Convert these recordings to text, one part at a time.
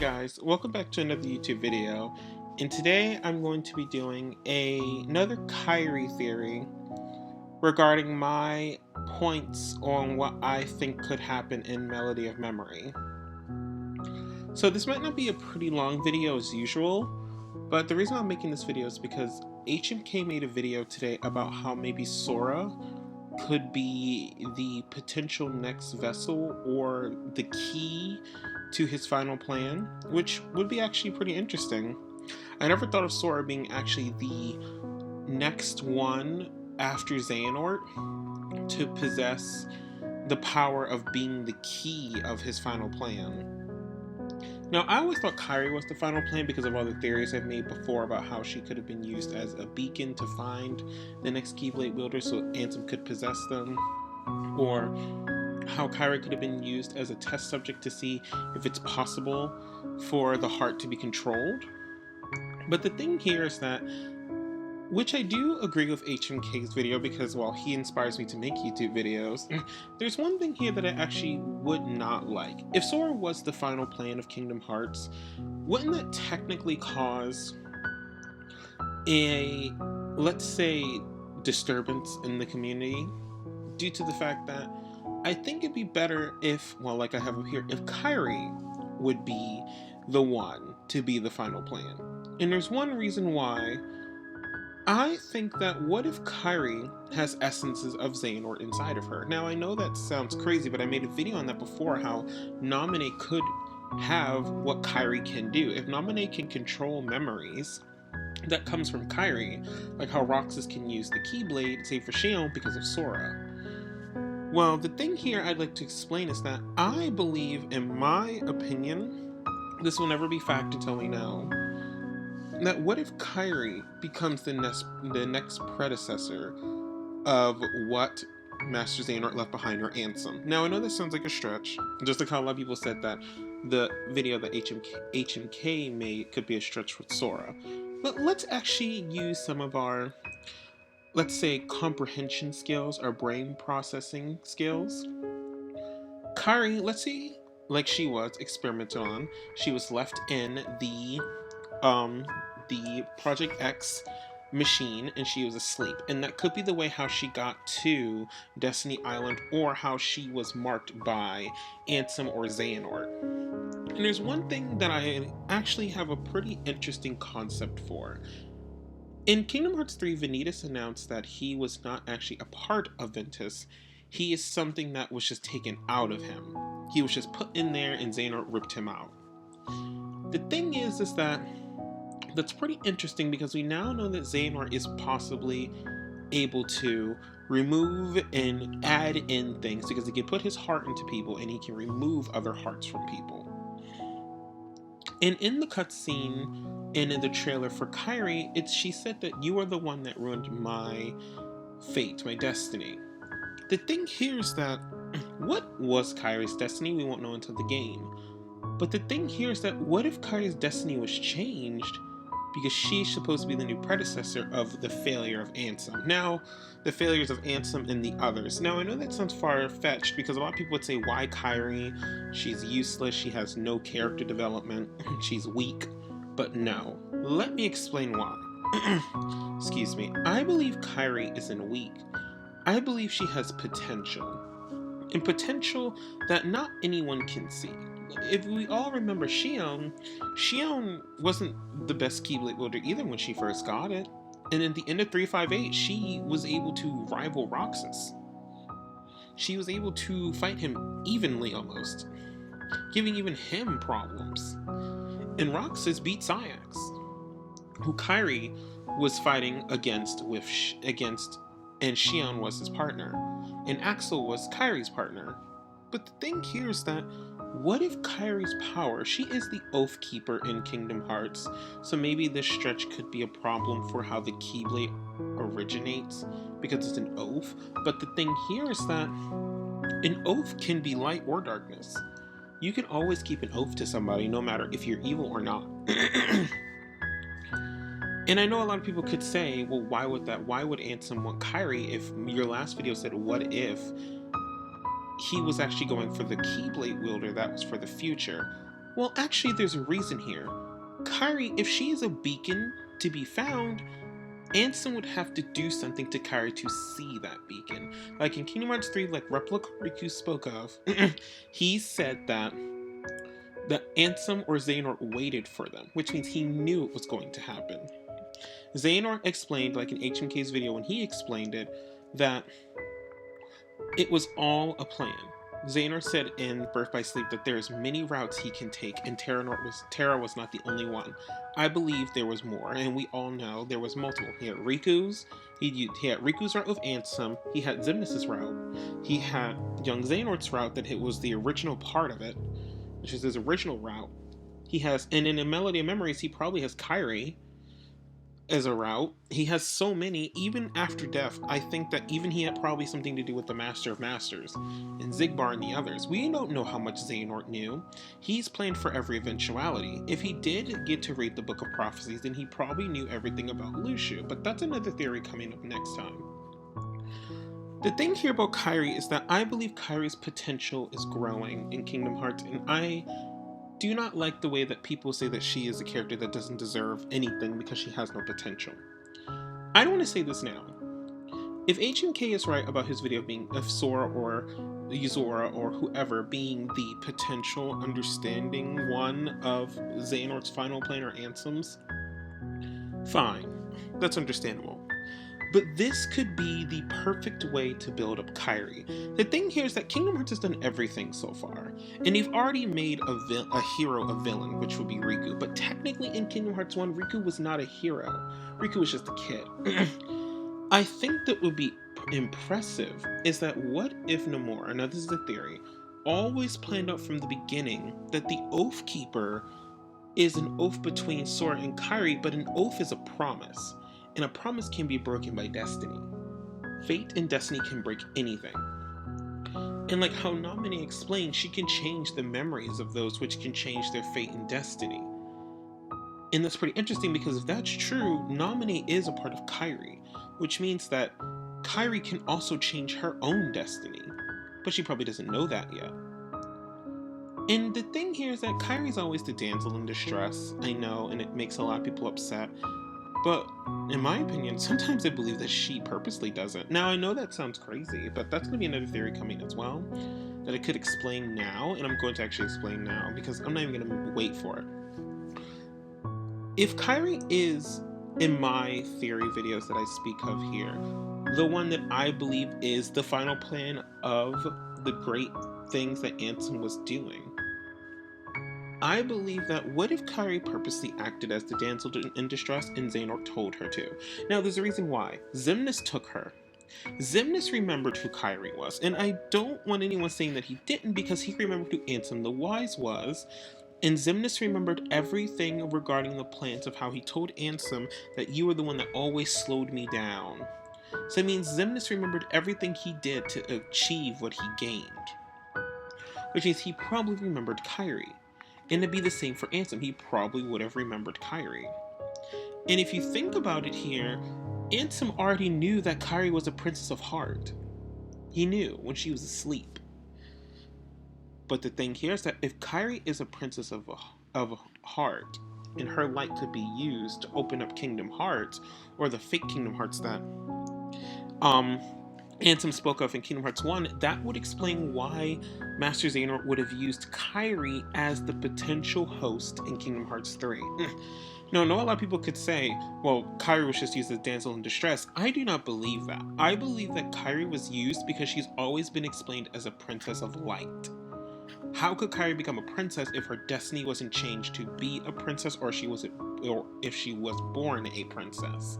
guys, welcome back to another YouTube video, and today I'm going to be doing another Kairi theory regarding my points on what I think could happen in Melody of Memory. So this might not be a pretty long video as usual, but the reason I'm making this video is because HMK made a video today about how maybe Sora could be the potential next vessel or the key to his final plan, which would be actually pretty interesting. I never thought of Sora being actually the next one after Xehanort to possess the power of being the key of his final plan. Now, I always thought Kairi was the final plan because of all the theories I've made before about how she could have been used as a beacon to find the next Keyblade wielder so Ansem could possess them, or how Kairi could have been used as a test subject to see if it's possible for the heart to be controlled. But the thing here is that, which I do agree with HMK's video because, well, he inspires me to make YouTube videos, there's one thing here that I actually would not like. If Sora was the final plan of Kingdom Hearts, wouldn't that technically cause a, let's say, disturbance in the community due to the fact that I think it'd be better if, well, like I have up here, if Kairi would be the one to be the final plan. And there's one reason why. I think that what if Kairi has essences of Xehanort inside of her? Now, I know that sounds crazy, but I made a video on that before, how Naminé could have what Kairi can do. If Naminé can control memories, that comes from Kairi, like how Roxas can use the Keyblade, save for Xion, because of Sora. Well, the thing here I'd like to explain is that I believe, in my opinion, this will never be fact until we know, that what if Kairi becomes the next predecessor of what Master Xehanort left behind, or Ansem? Now, I know this sounds like a stretch, just like how a lot of people said that the video that HMK made could be a stretch with Sora. But let's actually use some of our, let's say, comprehension skills, our brain processing skills. Kairi, let's see, like she was experimented on, she was left in the Project X machine and she was asleep, and that could be the way how she got to Destiny Island, or how she was marked by Ansem or Xehanort. And there's one thing that I actually have a pretty interesting concept for. In Kingdom Hearts 3, Vanitas announced that he was not actually a part of Ventus. He is something that was just taken out of him. He was just put in there and Xehanort ripped him out. The thing is that that's pretty interesting because we now know that Xehanort is possibly able to remove and add in things, because he can put his heart into people and he can remove other hearts from people. And in the cutscene and in the trailer for Kairi, she said that you are the one that ruined my fate, my destiny. The thing here is that, what was Kairi's destiny? We won't know until the game. But the thing here is that, what if Kairi's destiny was changed because she's supposed to be the new predecessor of the failure of Ansem? Now, the failures of Ansem and the others. Now, I know that sounds far-fetched because a lot of people would say, why Kairi? She's useless, she has no character development, she's weak. But no, let me explain why. Excuse me. I believe Kairi isn't weak. I believe she has potential. And potential that not anyone can see. If we all remember Xion wasn't the best Keyblade wielder either when she first got it. And in the end of 358, she was able to rival Roxas. She was able to fight him evenly almost, giving even him problems. And Roxas beat Sayax, who Kairi was fighting against, and Xion was his partner. And Axel was Kairi's partner. But the thing here is that, what if Kairi's power, she is the Oath Keeper in Kingdom Hearts, so maybe this stretch could be a problem for how the Keyblade originates, because it's an oath. But the thing here is that an oath can be light or darkness. You can always keep an oath to somebody, no matter if you're evil or not. And I know a lot of people could say, well, why would Ansem want Kairi if your last video said, what if he was actually going for the Keyblade wielder that was for the future? Well, actually, there's a reason here. Kairi, if she is a beacon to be found, Ansem would have to do something to Kairi to see that beacon. Like in Kingdom Hearts 3, like Replica Riku spoke of, he said that Ansem or Xehanort waited for them, which means he knew it was going to happen. Xehanort explained, like in HMK's video when he explained it, that it was all a plan. Xehanort said in Birth by Sleep that there's many routes he can take, and Terra was not the only one. I believe there was more, and we all know there was multiple. He had Riku's, he had Riku's route with Ansem, he had Xemnas' route, he had young Xehanort's route that it was the original part of it, which is his original route. He has, and in A Melody of Memories, he probably has Kairi as a route. He has so many, even after death. I think that even he had probably something to do with the Master of Masters and Xigbar and the others. We don't know how much Xehanort knew. He's planned for every eventuality. If he did get to read the Book of Prophecies, then he probably knew everything about Lucia, but that's another theory coming up next time. The thing here about Kairi is that I believe Kairi's potential is growing in Kingdom Hearts, and I do not like the way that people say that she is a character that doesn't deserve anything because she has no potential. I don't want to say this now. If HMK is right about his video of Sora or Yuzora or whoever being the potential understanding one of Xehanort's final plan or Ansem's, fine. That's understandable. But this could be the perfect way to build up Kairi. The thing here is that Kingdom Hearts has done everything so far, and they've already made a hero a villain, which would be Riku. But technically in Kingdom Hearts 1, Riku was not a hero. Riku was just a kid. I think that would be impressive is that what if Nomura, now this is a theory, always planned out from the beginning that the Oath Keeper is an oath between Sora and Kairi, but an oath is a promise. And a promise can be broken by destiny. Fate and destiny can break anything. And like how Namine explained, she can change the memories of those which can change their fate and destiny. And that's pretty interesting because if that's true, Namine is a part of Kairi, which means that Kairi can also change her own destiny. But she probably doesn't know that yet. And the thing here is that Kairi's always the damsel in distress, I know, and it makes a lot of people upset. But in my opinion, sometimes I believe that she purposely does it. Now, I know that sounds crazy, but that's going to be another theory coming as well that I could explain now, and I'm going to actually explain now because I'm not even going to wait for it. If Kairi is, in my theory videos that I speak of here, the one that I believe is the final plan of the great things that Ansem was doing, I believe that what if Kairi purposely acted as the damsel in distress and Xehanort told her to? Now, there's a reason why. Xemnas took her. Xemnas remembered who Kairi was, and I don't want anyone saying that he didn't because he remembered who Ansem the Wise was, and Xemnas remembered everything regarding the plans of how he told Ansem that you were the one that always slowed me down. So it means Xemnas remembered everything he did to achieve what he gained, which means he probably remembered Kairi. And it'd be the same for Ansem. He probably would have remembered Kairi. And if you think about it here, Ansem already knew that Kairi was a princess of heart. He knew when she was asleep. But the thing here is that if Kairi is a princess of heart, and her light could be used to open up Kingdom Hearts, or the fake Kingdom Hearts that Ansem spoke of in Kingdom Hearts 1, that would explain why Master Xehanort would have used Kairi as the potential host in Kingdom Hearts 3. Now, I know a lot of people could say, well, Kairi was just used as damsel in distress. I do not believe that. I believe that Kairi was used because she's always been explained as a princess of light. How could Kairi become a princess if her destiny wasn't changed to be a princess, or if she was born a princess?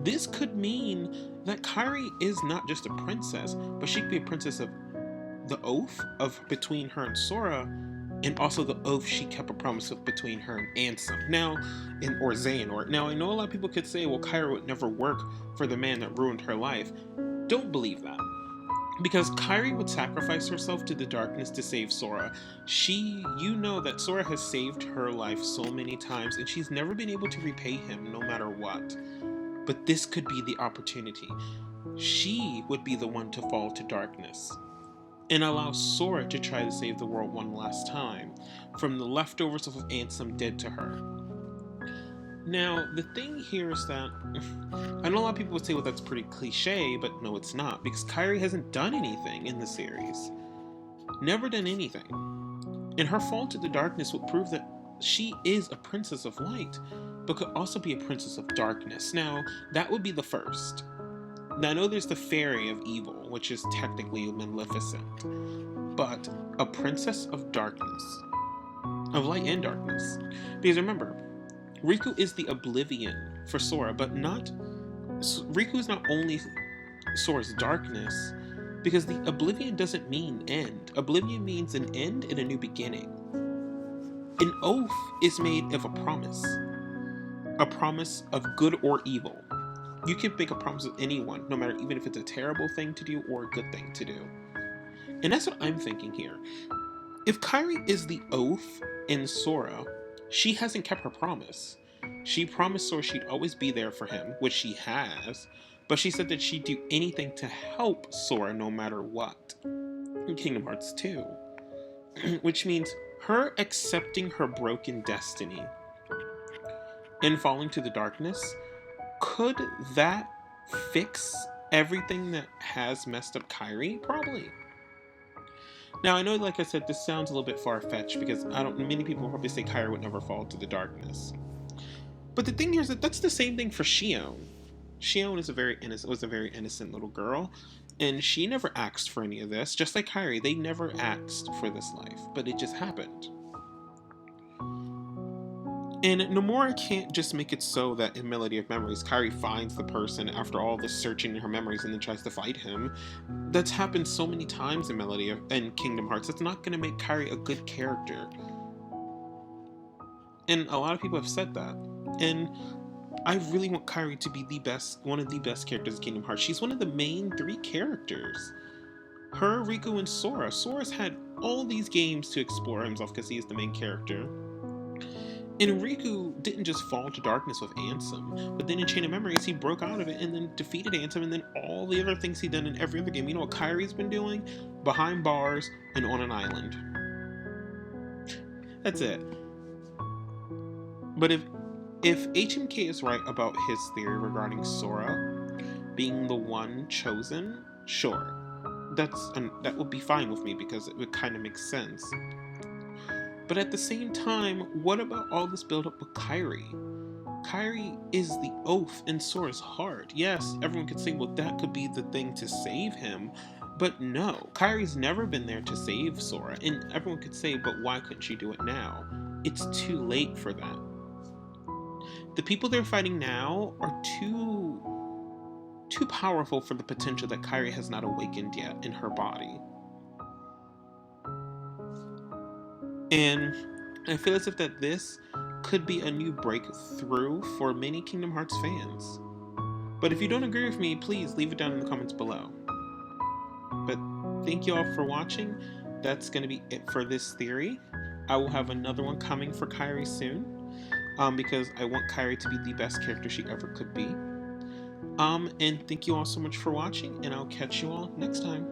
This could mean that Kairi is not just a princess, but she could be a princess of the oath of between her and Sora, and also the oath she kept a promise of between her and Ansem. Now, or Xehanort. Now, I know a lot of people could say, well, Kairi would never work for the man that ruined her life. Don't believe that. Because Kairi would sacrifice herself to the darkness to save Sora. You know that Sora has saved her life so many times, and she's never been able to repay him no matter what. But this could be the opportunity. She would be the one to fall to darkness. and allow Sora to try to save the world one last time from the leftovers of Ansem did to her. Now, the thing here is that I know a lot of people would say, well, that's pretty cliche, but no, it's not, because Kairi hasn't done anything in the series. Never done anything. And her fall to the darkness would prove that she is a princess of light, but could also be a princess of darkness. Now, that would be the first. Now, I know there's the fairy of evil, which is technically Maleficent, but a princess of darkness, of light and darkness. Because remember, Riku is the oblivion for Sora, but not... Riku is not only Sora's darkness, because the oblivion doesn't mean end. Oblivion means an end and a new beginning. An oath is made of a promise of good or evil. You can make a promise with anyone, no matter even if it's a terrible thing to do or a good thing to do. And that's what I'm thinking here. If Kairi is the oath in Sora, she hasn't kept her promise. She promised Sora she'd always be there for him, which she has, but she said that she'd do anything to help Sora no matter what. In Kingdom Hearts 2. Which means her accepting her broken destiny and falling to the darkness, could that fix everything that has messed up Kairi? Probably. Now, I know, like I said, this sounds a little bit far-fetched because many people probably say Kairi would never fall to the darkness. But the thing here is that that's the same thing for Xion. Xion was a very innocent little girl, and she never asked for any of this. Just like Kairi, they never asked for this life, but it just happened. And Nomura can't just make it so that in Melody of Memories, Kairi finds the person after all this searching in her memories and then tries to fight him. That's happened so many times in and Kingdom Hearts. That's not going to make Kairi a good character. And a lot of people have said that. And I really want Kairi to be one of the best characters in Kingdom Hearts. She's one of the main 3 characters. Her, Riku, and Sora. Sora's had all these games to explore himself because he's the main character. And Riku didn't just fall to darkness with Ansem, but then in Chain of Memories, he broke out of it and then defeated Ansem, and then all the other things he'd done in every other game. You know what Kairi's been doing? Behind bars and on an island. That's it. But if HMK is right about his theory regarding Sora being the one chosen, sure. That would be fine with me because it would kind of make sense. But at the same time, what about all this build-up with Kairi? Kairi is the oath in Sora's heart. Yes, everyone could say, well, that could be the thing to save him. But no, Kairi's never been there to save Sora. And everyone could say, but why couldn't she do it now? It's too late for that. The people they're fighting now are too powerful for the potential that Kairi has not awakened yet in her body. And I feel as if that this could be a new breakthrough for many Kingdom Hearts fans. But if you don't agree with me, please leave it down in the comments below. But thank you all for watching. That's going to be it for this theory. I will have another one coming for Kairi soon. Because I want Kairi to be the best character she ever could be. And thank you all so much for watching, and I'll catch you all next time.